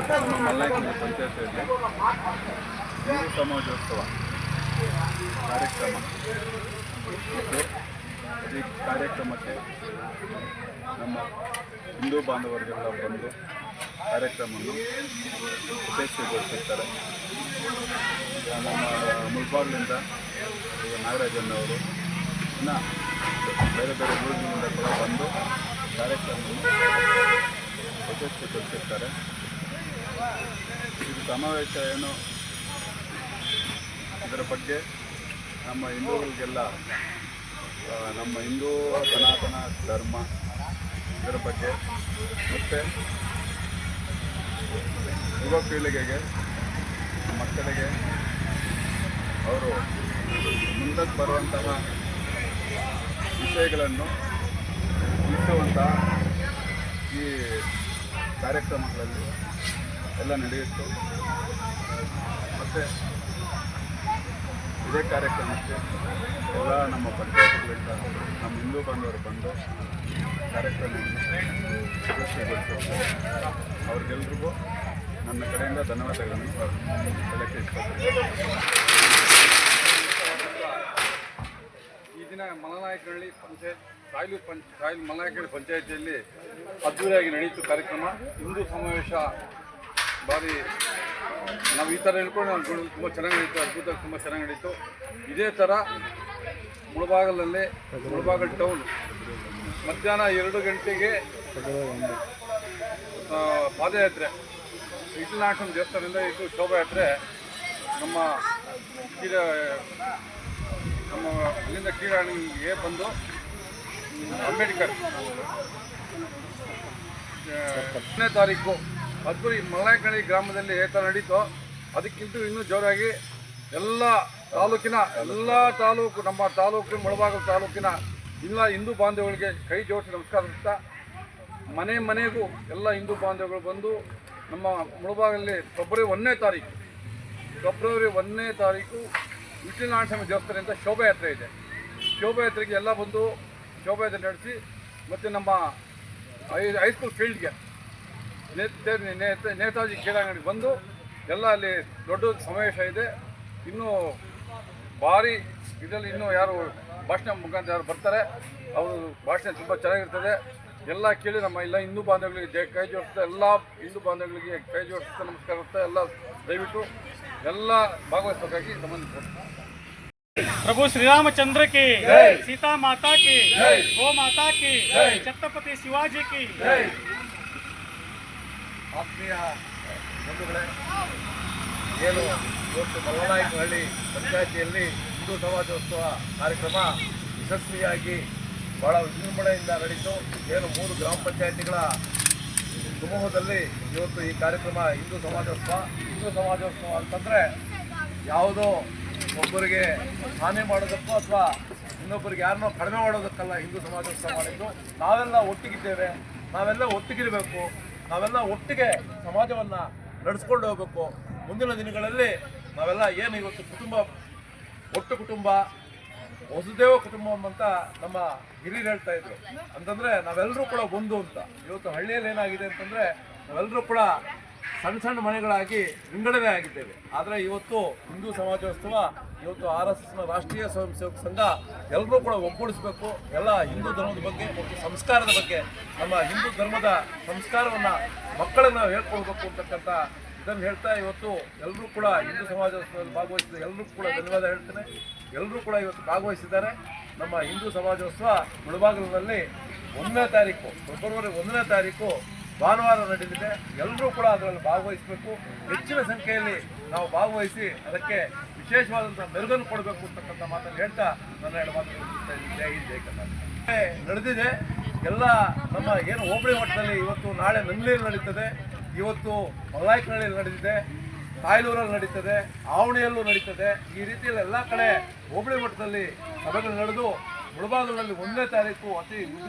ನಮ್ಮ ಮಲ್ನಾಯಕನಹಳ್ಳಿ ಪಂಚಾಯತಿಯಲ್ಲಿ ಹಿಂದೂ ಸಮಾಜೋತ್ಸವ ಕಾರ್ಯಕ್ರಮ ಇತ್ತು. ಈ ಕಾರ್ಯಕ್ರಮಕ್ಕೆ ನಮ್ಮ ಹಿಂದೂ ಬಾಂಧವರಿಗೆಲ್ಲ ಬಂದು ಕಾರ್ಯಕ್ರಮವನ್ನು ಯಶಸ್ವಿಗೊಳಿಸಿರ್ತಾರೆ. ನಮ್ಮ ಮುಳ್ಬಾಗಿಲಿಂದ ನಾಗರಾಜಣ್ಣವರು ಇನ್ನು ಬೇರೆ ಬೇರೆ ಊರಿನಿಂದ ಕೂಡ ಬಂದು ಕಾರ್ಯಕ್ರಮವನ್ನು ಯಶಸ್ವಿಗೊಳಿಸಿರ್ತಾರೆ. ಇದು ಸಮಾವೇಶ ಏನು ಇದರ ಬಗ್ಗೆ ನಮ್ಮ ಹಿಂದೂಗಳಿಗೆಲ್ಲ ನಮ್ಮ ಹಿಂದೂ ಸನಾತನ ಧರ್ಮ ಇದರ ಬಗ್ಗೆ ಮತ್ತು ಯುವ ಪೀಳಿಗೆಗೆ ಮಕ್ಕಳಿಗೆ ಅವರು ಮುಂದಕ್ಕೆ ಬರುವಂತಹ ವಿಷಯಗಳನ್ನು ತಿಳಿಸುವಂತಹ ಈ ಕಾರ್ಯಕ್ರಮಗಳಲ್ಲಿ ಎಲ್ಲ ನಡೆಯಿತು. ಮತ್ತು ಇದೇ ಕಾರ್ಯಕ್ರಮಕ್ಕೆ ಎಲ್ಲ ನಮ್ಮ ಪಂಚಾಯತ್ಗಳಿಂದ ನಮ್ಮ ಹಿಂದೂ ಬಾಂಧವರು ಬಂದು ಕಾರ್ಯಕ್ರಮವನ್ನು ಯಶಸ್ವಿಗೊಳಿಸಿದ್ದಾರೆ. ಅವ್ರಿಗೆಲ್ರಿಗೂ ನನ್ನ ಕಡೆಯಿಂದ ಧನ್ಯವಾದಗಳನ್ನು ಹೇಳಕ್ಕೆ ಇಷ್ಟಪಡ್ತೀನಿ. ಈ ದಿನ ಮಲನಾಯಕನಹಳ್ಳಿ ರಾಯಲು ಮಲನಾಯಕನಹಳ್ಳಿ ಪಂಚಾಯತಿಯಲ್ಲಿ ಅದ್ದೂರಿಯಾಗಿ ನಡೆಯಿತು ಕಾರ್ಯಕ್ರಮ. ಹಿಂದೂ ಸಮಾವೇಶ ಭಾರಿ ನಾವು ಈ ಥರ ಹೇಳ್ಕೊಂಡು ನಾವು ತುಂಬ ಚೆನ್ನಾಗಿ ನಡೀತು, ಅದ್ಭುತವಾಗಿ ತುಂಬ ಚೆನ್ನಾಗಿ ನಡೀತು. ಇದೇ ಥರ ಮುಳಬಾಗಲ್ ಟೌನ್ ಮಧ್ಯಾಹ್ನ 2 ಗಂಟೆಗೆ ಪಾದಯಾತ್ರೆ ವಿಠಲನಾಥನ ದೇವಸ್ಥಾನದಿಂದ ಇದು ಶೋಭಾಯಾತ್ರೆ ನಮ್ಮ ಅಲ್ಲಿಂದ ಕೀಳಾಣಿಗೆ ಬಂದು ಅಂಬೇಡ್ಕರ್ 10ನೇ ತಾರೀಕು ಅದ್ದೂರಿ ಮಲನಾಯಕನಹಳ್ಳಿ ಗ್ರಾಮದಲ್ಲಿ ಏ ಥರ ನಡೀತೋ ಅದಕ್ಕಿಂತ ಇನ್ನೂ ಜೋರಾಗಿ ಎಲ್ಲ ತಾಲೂಕು ನಮ್ಮ ತಾಲೂಕು ಮುಳಬಾಗಿಲು ತಾಲೂಕಿನ ಎಲ್ಲ ಹಿಂದೂ ಬಾಂಧವಗಳಿಗೆ ಕೈ ಜೋಡಿಸಿ ನಮಸ್ಕರಿಸ್ತಾ ಮನೆ ಮನೆಗೂ ಎಲ್ಲ ಹಿಂದೂ ಬಾಂಧವಗಳು ಬಂದು ನಮ್ಮ ಮುಳಬಾಗಿಲಲ್ಲಿ ಫೆಬ್ರವರಿ 1ನೇ ತಾರೀಕು ವಿಠಲನಾಥ ದೇವಸ್ಥಾನದಿಂದ ಶೋಭಾಯಾತ್ರೆ ಇದೆ. ಶೋಭಾಯಾತ್ರೆಗೆ ಎಲ್ಲ ಬಂದು ಶೋಭಾಯಾತ್ರೆ ನಡೆಸಿ ಮತ್ತು ನಮ್ಮ ಹೈಸ್ಕೂಲ್ ಫೀಲ್ಡ್ಗೆ ನೇತಾಜಿ ಕ್ರೀಡಾಂಗಣಕ್ಕೆ ಬಂದು ಎಲ್ಲ ಅಲ್ಲಿ ದೊಡ್ಡ ಸಮಾವೇಶ ಇದೆ. ಇನ್ನೂ ಭಾರಿ ಇದರಲ್ಲಿ ಇನ್ನೂ ಯಾರು ಭಾಷಣ ಮುಖಾಂತರ ಯಾರು ಬರ್ತಾರೆ ಅವರು ಭಾಷಣ ತುಂಬ ಚೆನ್ನಾಗಿರ್ತದೆ. ಎಲ್ಲ ಕೇಳಿ ನಮ್ಮ ಎಲ್ಲ ಹಿಂದೂ ಬಾಂಧವಗಳಿಗೆ ಕೈ ಜೋಡಿಸ್ತಾ ಎಲ್ಲ ಹಿಂದೂ ಬಾಂಧವಗಳಿಗೆ ಕೈ ಜೋಡಿಸ್ತಾ ನಮಸ್ಕಾರ ಎಲ್ಲ ದಯವಿಟ್ಟು ಎಲ್ಲ ಭಾಗವಹಿಸಬೇಕಾಗಿ ಸಂಬಂಧಿಸಿದ್ದಾರೆ. प्रभु श्री रामचंद्र की सीता माता की गो माता की छत्रपति शिवाजी की ಆತ್ಮೀಯ ಬಂಧುಗಳೇ, ಏನು ಇವತ್ತು ಮಲನಾಯಕನಹಳ್ಳಿ ಪಂಚಾಯತಿಯಲ್ಲಿ ಹಿಂದೂ ಸಮಾಜೋತ್ಸವ ಕಾರ್ಯಕ್ರಮ ಯಶಸ್ವಿಯಾಗಿ ಭಾಳ ವಿಜೃಂಭಣೆಯಿಂದ ನಡೀತು. ಏನು 3 ಗ್ರಾಮ ಪಂಚಾಯತಿಗಳ ಸಮೂಹದಲ್ಲಿ ಇವತ್ತು ಈ ಕಾರ್ಯಕ್ರಮ ಹಿಂದೂ ಸಮಾಜೋತ್ಸವ ಅಂತಂದರೆ ಯಾವುದೋ ಒಬ್ಬರಿಗೆ ಹಾನಿ ಮಾಡೋದಕ್ಕೂ ಅಥವಾ ಇನ್ನೊಬ್ಬರಿಗೆ ಯಾರನ್ನೋ ಕಡಿಮೆ ಮಾಡೋದಕ್ಕಲ್ಲ ಹಿಂದೂ ಸಮಾಜೋತ್ಸವ ಮಾಡಿದ್ದು. ನಾವೆಲ್ಲ ಒಟ್ಟಿಗಿದ್ದೇವೆ, ನಾವೆಲ್ಲ ಒಟ್ಟಿಗಿರಬೇಕು, ನಾವೆಲ್ಲ ಒಟ್ಟಿಗೆ ಸಮಾಜವನ್ನು ನಡೆಸ್ಕೊಂಡು ಹೋಗಬೇಕು. ಮುಂದಿನ ದಿನಗಳಲ್ಲಿ ನಾವೆಲ್ಲ ಏನು ಇವತ್ತು ಒಟ್ಟು ಕುಟುಂಬ ವಸುದೇವ ಕುಟುಂಬಂ ಅಂತ ನಮ್ಮ ಹಿರಿಯರು ಹೇಳ್ತಾ ಇದ್ರು. ಅಂತಂದರೆ ನಾವೆಲ್ಲರೂ ಕೂಡ ಒಂದು ಅಂತ. ಇವತ್ತು ಹಳ್ಳಿಯಲ್ಲಿ ಏನಾಗಿದೆ ಅಂತಂದರೆ ನಾವೆಲ್ಲರೂ ಕೂಡ ಸಣ್ಣ ಮನೆಗಳಾಗಿ ವಿಂಗಡಣೆ ಆಗಿದ್ದೇವೆ. ಆದರೆ ಇವತ್ತು ಹಿಂದೂ ಸಮಾಜೋತ್ಸವ ಇವತ್ತು RSSನ ರಾಷ್ಟ್ರೀಯ ಸ್ವಯಂ ಸೇವಕ ಸಂಘ ಎಲ್ಲರೂ ಕೂಡ ಒಗ್ಗೂಡಿಸಬೇಕು. ಎಲ್ಲ ಹಿಂದೂ ಧರ್ಮದ ಬಗ್ಗೆ ಮತ್ತು ಸಂಸ್ಕಾರದ ಬಗ್ಗೆ ನಮ್ಮ ಹಿಂದೂ ಧರ್ಮದ ಸಂಸ್ಕಾರವನ್ನು ಮಕ್ಕಳನ್ನು ಹೇಳ್ಕೊಳ್ಬೇಕು ಅಂತಕ್ಕಂಥ ಇದನ್ನು ಹೇಳ್ತಾ ಇವತ್ತು ಎಲ್ಲರೂ ಕೂಡ ಹಿಂದೂ ಸಮಾಜೋತ್ಸವದಲ್ಲಿ ಭಾಗವಹಿಸಿದ ಎಲ್ಲರೂ ಕೂಡ ಧನ್ಯವಾದ ಹೇಳ್ತೇನೆ. ಎಲ್ಲರೂ ಕೂಡ ಇವತ್ತು ಭಾಗವಹಿಸಿದ್ದಾರೆ. ನಮ್ಮ ಹಿಂದೂ ಸಮಾಜೋತ್ಸವ ಮುಳಬಾಗಿಲಿನಲ್ಲಿ 1ನೇ ತಾರೀಕು ಫೆಬ್ರವರಿ 1ನೇ ತಾರೀಕು ಭಾನುವಾರ ನಡೆಯಲಿದೆ. ಎಲ್ಲರೂ ಕೂಡ ಅದರಲ್ಲಿ ಭಾಗವಹಿಸಬೇಕು. ಹೆಚ್ಚಿನ ಸಂಖ್ಯೆಯಲ್ಲಿ ನಾವು ಭಾಗವಹಿಸಿ ಅದಕ್ಕೆ ವಿಶೇಷವಾದಂಥ ಮೆರುಗನ್ನು ಕೊಡಬೇಕು ಅಂತಕ್ಕಂಥ ಮಾತನ್ನು ಹೇಳ್ತಾ ನನ್ನ 2 ಮಾತುಗಳು ಜೈ ಹಿಂದ್ ಜೈ ಕರ್ನಾಟಕ ನಡೆದಿದೆ. ಎಲ್ಲ ನಮ್ಮ ಏನು ಹೋಬಳಿ ಮಟ್ಟದಲ್ಲಿ ಇವತ್ತು ನಾಳೆ ನಂದಿಯಲ್ಲಿ ನಡೀತದೆ, ಇವತ್ತು ಮಲನಾಯಕನಹಳ್ಳಿಯಲ್ಲಿ ನಡೆದಿದೆ, ತಾಯ್ಲೂರಲ್ಲಿ ನಡೀತದೆ, ಆವಣಿಯಲ್ಲೂ ನಡೀತದೆ. ಈ ರೀತಿಯಲ್ಲಿ ಎಲ್ಲ ಕಡೆ ಹೋಬಳಿ ಮಟ್ಟದಲ್ಲಿ ಸಭೆಗಳು ನಡೆದು ಮುಳಬಾಗಿಲಿನಲ್ಲಿ 1ನೇ ತಾರೀಕು ಅತಿ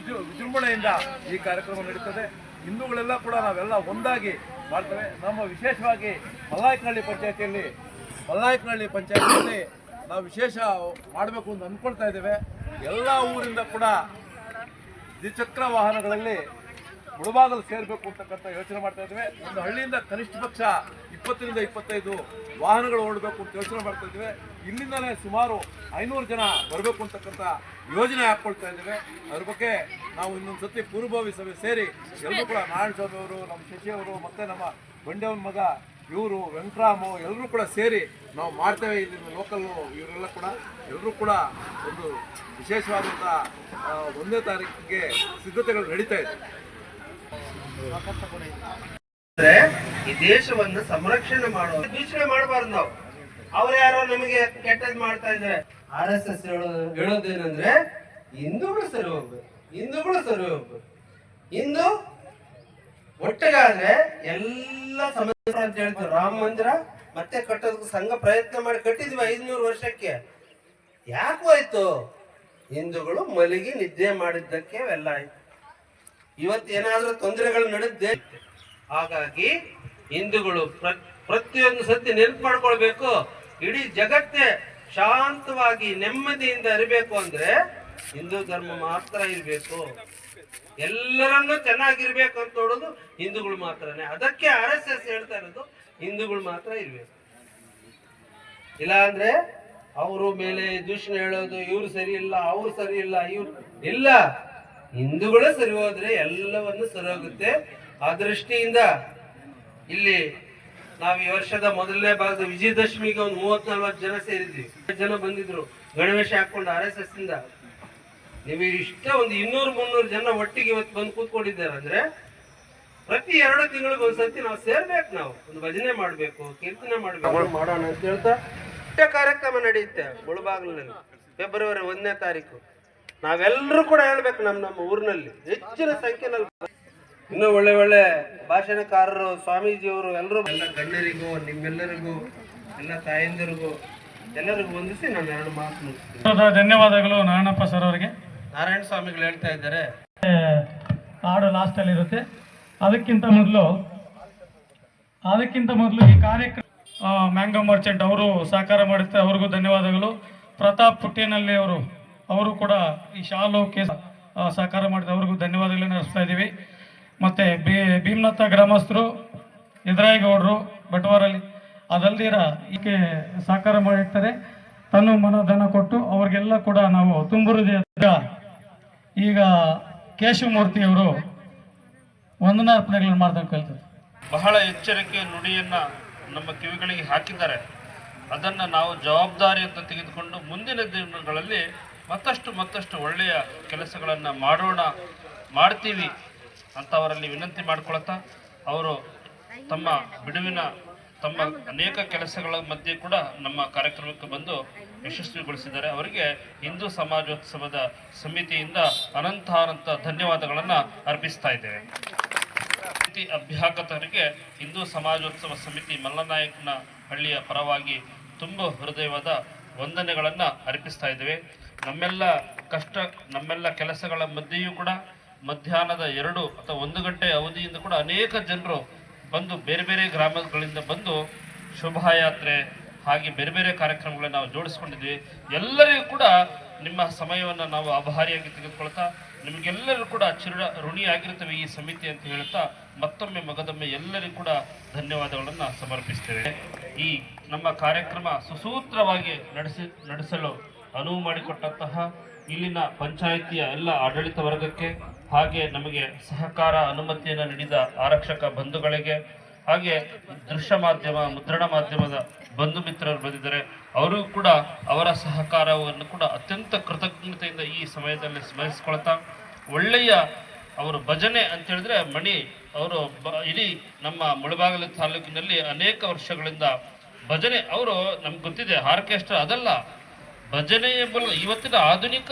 ವಿಜೃಂಭಣೆಯಿಂದ ಈ ಕಾರ್ಯಕ್ರಮ ನಡೀತದೆ. ಹಿಂದೂಗಳೆಲ್ಲ ಕೂಡ ನಾವೆಲ್ಲ ಒಂದಾಗಿ ಮಾಡ್ತೇವೆ. ನಮ್ಮ ವಿಶೇಷವಾಗಿ ಮಲನಾಯಕನಹಳ್ಳಿ ಪಂಚಾಯತಿಯಲ್ಲಿ ನಾವು ವಿಶೇಷ ಮಾಡಬೇಕು ಅಂತ ಅಂದ್ಕೊಳ್ತಾ ಇದ್ದೇವೆ. ಎಲ್ಲ ಊರಿಂದ ಕೂಡ ದ್ವಿಚಕ್ರ ವಾಹನಗಳಲ್ಲಿ ಮುಳಬಾಗಲು ಸೇರಬೇಕು ಅಂತಕ್ಕಂಥ ಯೋಚನೆ ಮಾಡ್ತಾ ಇದ್ದೇವೆ. ಒಂದು ಹಳ್ಳಿಯಿಂದ ಕನಿಷ್ಠ ಪಕ್ಷ 20ರಿಂದ 25 ವಾಹನಗಳು ಓಡಬೇಕು ಅಂತ ಯೋಚನೆ ಮಾಡ್ತಾ ಇದ್ದೇವೆ. ಇಲ್ಲಿಂದಲೇ ಸುಮಾರು 500 ಜನ ಬರಬೇಕು ಅಂತಕ್ಕಂಥ ಯೋಜನೆ ಹಾಕ್ಕೊಳ್ತಾ ಇದ್ದೇವೆ. ಅದ್ರ ಬಗ್ಗೆ ನಾವು ಇನ್ನೊಂದು ಸತಿ ಪೂರ್ವಭಾವಿ ಸಭೆ ಸೇರಿ ಎಲ್ಲರೂ ಕೂಡ ನಾರಾಯಣ ಸ್ವಾಮಿ ಅವರು, ನಮ್ಮ ಶಶಿ ಅವರು, ಮತ್ತು ನಮ್ಮ ಬಂಡೆಯವನ ಮಗ ಇವರು ವೆಂಕಟರಾಮು ಎಲ್ಲರೂ ಕೂಡ ಸೇರಿ ನಾವು ಮಾಡ್ತೇವೆ. ಇಲ್ಲಿನ ಲೋಕಲ್ ಇವರೆಲ್ಲ ಕೂಡ ಎಲ್ಲರೂ ಕೂಡ ಒಂದು ವಿಶೇಷವಾದಂಥ 1ನೇ ತಾರೀಕಿಗೆ ಸಿದ್ಧತೆಗಳು ನಡೀತಾ ಇದೆ. ಈ ದೇಶವನ್ನು ಸಂರಕ್ಷಣೆ ಮಾಡುವ ದೂಷಣೆ ಮಾಡಬಾರ್ದು. ನಾವು ಅವ್ರು ಯಾರೋ ನಮಗೆ ಕೆಟ್ಟದ್ ಮಾಡ್ತಾ ಇದ್ದಾರೆ. RSS ಹೇಳೋದೇನಂದ್ರೆ ಹಿಂದೂಗಳು ಸರಿ ಹೋಗ್ಬೇಕು, ಹಿಂದೂಗಳು ಸರಿ ಹೋಗ್ಬೇಕು. ಹಿಂದೂ ಒಟ್ಟಿಗಾದ್ರೆ ಎಲ್ಲ ಸಮಸ್ಯೆ ಅಂತ ಹೇಳ್ತೀವಿ. ರಾಮ ಮಂದಿರ ಮತ್ತೆ ಕಟ್ಟೋದಕ್ಕೆ ಸಂಘ ಪ್ರಯತ್ನ ಮಾಡಿ ಕಟ್ಟಿದ್ವಿ 500 ವರ್ಷಕ್ಕೆ. ಯಾಕೋ ಆಯ್ತು? ಹಿಂದೂಗಳು ಮಲಗಿ ನಿದ್ದೆ ಮಾಡಿದ್ದಕ್ಕೆ ಅವೆಲ್ಲ ಆಯ್ತು. ಇವತ್ತೇನಾದ್ರೂ ತೊಂದರೆಗಳು ನಡೆದ್ದೆ. ಹಾಗಾಗಿ ಹಿಂದೂಗಳು ಪ್ರತಿಯೊಂದು ಸತಿ ನೆನಪು ಮಾಡ್ಕೊಳ್ಬೇಕು, ಇಡೀ ಜಗತ್ತೇ ಶಾಂತವಾಗಿ ನೆಮ್ಮದಿಯಿಂದ ಇರಬೇಕು ಅಂದ್ರೆ ಹಿಂದೂ ಧರ್ಮ ಮಾತ್ರ ಇರಬೇಕು. ಎಲ್ಲರನ್ನೂ ಚೆನ್ನಾಗಿರ್ಬೇಕು ಅಂತ ನೋಡೋದು ಹಿಂದೂಗಳು ಮಾತ್ರನೇ. ಅದಕ್ಕೆ RSS ಹೇಳ್ತಾ ಇರೋದು ಹಿಂದೂಗಳು ಮಾತ್ರ ಇರ್ಬೇಕು. ಇಲ್ಲ ಅಂದ್ರೆ ಅವರು ಮೇಲೆ ದೂಷಣೆ ಹೇಳೋದು, ಇವ್ರು ಸರಿ ಇಲ್ಲ, ಅವ್ರು ಸರಿ ಇಲ್ಲ, ಇವ್ರು ಇಲ್ಲ. ಹಿಂದೂಗಳೇ ಸರಿ ಹೋದ್ರೆ ಎಲ್ಲವನ್ನು ಸರಿ ಹೋಗುತ್ತೆ. ಆ ದೃಷ್ಟಿಯಿಂದ ಇಲ್ಲಿ ನಾವು ಈ ವರ್ಷದ ಮೊದಲನೇ ಭಾಗದ ವಿಜಯದಶಮಿಗೆ ಒಂದು 30-40 ಜನ ಸೇರಿದ್ವಿ. ಜನ ಬಂದಿದ್ರು ಗಣವೇಶ ಹಾಕೊಂಡು RSS ಇಂದ. ನೀವು ಇಷ್ಟ ಒಂದು 200-300 ಜನ ಒಟ್ಟಿಗೆ ಇವತ್ತು ಬಂದು ಕೂತ್ಕೊಂಡಿದ್ದಾರೆ ಅಂದ್ರೆ ಪ್ರತಿ 2 ತಿಂಗಳಿಗೆ ಒಂದ್ಸತಿ ನಾವು ಸೇರ್ಬೇಕು. ನಾವು ಒಂದು ಭಜನೆ ಮಾಡ್ಬೇಕು, ಕೀರ್ತನೆ ಮಾಡ್ಬೇಕು, ಮಾಡೋಣ ಅಂತ ಹೇಳ್ತಾ ಕಾರ್ಯಕ್ರಮ ನಡೆಯುತ್ತೆ ಮುಳಬಾಗಿಲಿನಲ್ಲಿ ಫೆಬ್ರವರಿ 1ನೇ ತಾರೀಕು. ನಾವೆಲ್ಲರೂ ಕೂಡ ಹೇಳ್ಬೇಕು, ನಮ್ಮ ಊರಿನಲ್ಲಿ ಹೆಚ್ಚಿನ ಸಂಖ್ಯೆನಲ್ಲಿ ಇನ್ನೂ ಒಳ್ಳೆ ಒಳ್ಳೆ ಭಾಷಣಕಾರರು, ಸ್ವಾಮೀಜಿಯವರು ಎಲ್ಲರೂ, ಎಲ್ಲ ಗಣ್ಯರಿಗೂ, ನಿಮ್ಮೆಲ್ಲರಿಗೂ, ಎಲ್ಲ ತಾಯಂದಿರಿಗೂ ಎಲ್ಲರಿಗೂ ವಂದಿಸಿ ನಾನು 2 ಮಾತು ಮುಗಿಸ್ತೀನಿ. ಧನ್ಯವಾದಗಳು ನಾರಾಯಣಪ್ಪ ಸರ್ ಅವರಿಗೆ. ನಾರಾಯಣ ಸ್ವಾಮಿಗಳು ಹೇಳ್ತಾ ಇದ್ದಾರೆ, ಹಾಡು ಲಾಸ್ಟಲ್ಲಿ ಇರುತ್ತೆ. ಅದಕ್ಕಿಂತ ಮೊದಲು ಈ ಕಾರ್ಯಕ್ರಮ ಮ್ಯಾಂಗೋ ಮರ್ಚೆಂಟ್ ಅವರು ಸಹಕಾರ ಮಾಡುತ್ತೆ, ಅವ್ರಿಗೂ ಧನ್ಯವಾದಗಳು. ಪ್ರತಾಪ್ ಪುಟ್ಟೇನಹಳ್ಳಿ ಅವರು ಕೂಡ ಈ ಶಾಲು ಕೇಸ್ ಸಹಕಾರ ಮಾಡಿದ, ಅವ್ರಿಗೂ ಧನ್ಯವಾದಗಳನ್ನು ಅರ್ಪಿಸ್ತಾ ಇದ್ದೀವಿ. ಮತ್ತು ಭೀಮನತ್ತ ಗ್ರಾಮಸ್ಥರು, ಎದುರಾಯಿಗೌಡರು ಬಟವಾರಲ್ಲಿ ಅದಲ್ದಿರ ಈಕೆ ಸಹಕಾರ ಮಾಡಿರ್ತಾರೆ. ತನ್ನ ಮನೋಧನ ಕೊಟ್ಟು ಅವ್ರಿಗೆಲ್ಲ ಕೂಡ ನಾವು ತುಂಬುವುದೇ. ಈಗ ಕೇಶವಮೂರ್ತಿಯವರು ವಂದನಾರ್ಪಣೆಗಳನ್ನು ಮಾಡ್ದಂಗೆ ಕೇಳ್ತಾರೆ. ಬಹಳ ಎಚ್ಚರಿಕೆ ನುಡಿಯನ್ನು ನಮ್ಮ ಕಿವಿಗಳಿಗೆ ಹಾಕಿದ್ದಾರೆ. ಅದನ್ನು ನಾವು ಜವಾಬ್ದಾರಿ ಅಂತ ತೆಗೆದುಕೊಂಡು ಮುಂದಿನ ದಿನಗಳಲ್ಲಿ ಮತ್ತಷ್ಟು ಒಳ್ಳೆಯ ಕೆಲಸಗಳನ್ನು ಮಾಡ್ತೀವಿ ಅಂತ ಅವರಲ್ಲಿ ವಿನಂತಿ ಮಾಡಿಕೊಳ್ತಾ, ಅವರು ತಮ್ಮ ಬಿಡುವಿನ ಅನೇಕ ಕೆಲಸಗಳ ಮಧ್ಯೆ ಕೂಡ ನಮ್ಮ ಕಾರ್ಯಕ್ರಮಕ್ಕೆ ಬಂದು ಯಶಸ್ವಿಗೊಳಿಸಿದ್ದಾರೆ. ಅವರಿಗೆ ಹಿಂದೂ ಸಮಾಜೋತ್ಸವದ ಸಮಿತಿಯಿಂದ ಅನಂತ ಧನ್ಯವಾದಗಳನ್ನು ಅರ್ಪಿಸ್ತಾ ಇದ್ದೇವೆ. ಅಭ್ಯಾಗತರಿಗೆ ಹಿಂದೂ ಸಮಾಜೋತ್ಸವ ಸಮಿತಿ ಮಲ್ಲನಾಯಕನ ಹಳ್ಳಿಯ ಪರವಾಗಿ ತುಂಬ ಹೃದಯವಾದ ವಂದನೆಗಳನ್ನು ಅರ್ಪಿಸ್ತಾ ಇದ್ದೇವೆ. ನಮ್ಮೆಲ್ಲ ಕೆಲಸಗಳ ಮಧ್ಯೆಯೂ ಕೂಡ ಮಧ್ಯಾಹ್ನದ 2 ಅಥವಾ 1 ಗಂಟೆ ಅವಧಿಯಿಂದ ಕೂಡ ಅನೇಕ ಜನರು ಬಂದು ಬೇರೆ ಬೇರೆ ಗ್ರಾಮಗಳಿಂದ ಬಂದು ಶೋಭಾಯಾತ್ರೆ ಹಾಗೆ ಬೇರೆ ಬೇರೆ ಕಾರ್ಯಕ್ರಮಗಳನ್ನು ನಾವು ಜೋಡಿಸ್ಕೊಂಡಿದ್ವಿ. ಎಲ್ಲರಿಗೂ ಕೂಡ ನಿಮ್ಮ ಸಮಯವನ್ನು ನಾವು ಆಭಾರಿಯಾಗಿ ತೆಗೆದುಕೊಳ್ತಾ, ನಿಮಗೆಲ್ಲರೂ ಕೂಡ ಋಣಿಯಾಗಿರ್ತೇವೆ ಈ ಸಮಿತಿ ಅಂತ ಹೇಳ್ತಾ, ಮಗದೊಮ್ಮೆ ಎಲ್ಲರಿಗೂ ಕೂಡ ಧನ್ಯವಾದಗಳನ್ನು ಸಮರ್ಪಿಸ್ತೇವೆ. ಈ ನಮ್ಮ ಕಾರ್ಯಕ್ರಮ ಸುಸೂತ್ರವಾಗಿ ನಡೆಸಲು ಅನುವು ಮಾಡಿಕೊಟ್ಟಂತಹ ಇಲ್ಲಿನ ಪಂಚಾಯಿತಿಯ ಎಲ್ಲ ಆಡಳಿತ ವರ್ಗಕ್ಕೆ, ಹಾಗೆ ನಮಗೆ ಸಹಕಾರ ಅನುಮತಿಯನ್ನು ನೀಡಿದ ಆರಕ್ಷಕ ಬಂಧುಗಳಿಗೆ, ಹಾಗೆ ದೃಶ್ಯ ಮಾಧ್ಯಮ, ಮುದ್ರಣ ಮಾಧ್ಯಮದ ಬಂಧು ಮಿತ್ರರು ಬಂದಿದ್ದಾರೆ, ಅವರು ಕೂಡ ಅವರ ಸಹಕಾರವನ್ನು ಕೂಡ ಅತ್ಯಂತ ಕೃತಜ್ಞತೆಯಿಂದ ಈ ಸಮಯದಲ್ಲಿ ಸ್ಮರಿಸಿಕೊಳ್ತಾ, ಒಳ್ಳೆಯ ಅವರು ಭಜನೆ ಅಂತ ಹೇಳಿದ್ರೆ ಮಣಿ ಅವರು ಇಡೀ ನಮ್ಮ ಮುಳಬಾಗಿಲು ತಾಲೂಕಿನಲ್ಲಿ ಅನೇಕ ವರ್ಷಗಳಿಂದ ಭಜನೆ, ಅವರು ನಮ್ಗೆ ಗೊತ್ತಿದೆ ಆರ್ಕೆಸ್ಟ್ರಾ ಅದಲ್ಲ, ಭಜನೆ ಎಂಬ ಇವತ್ತಿನ ಆಧುನಿಕ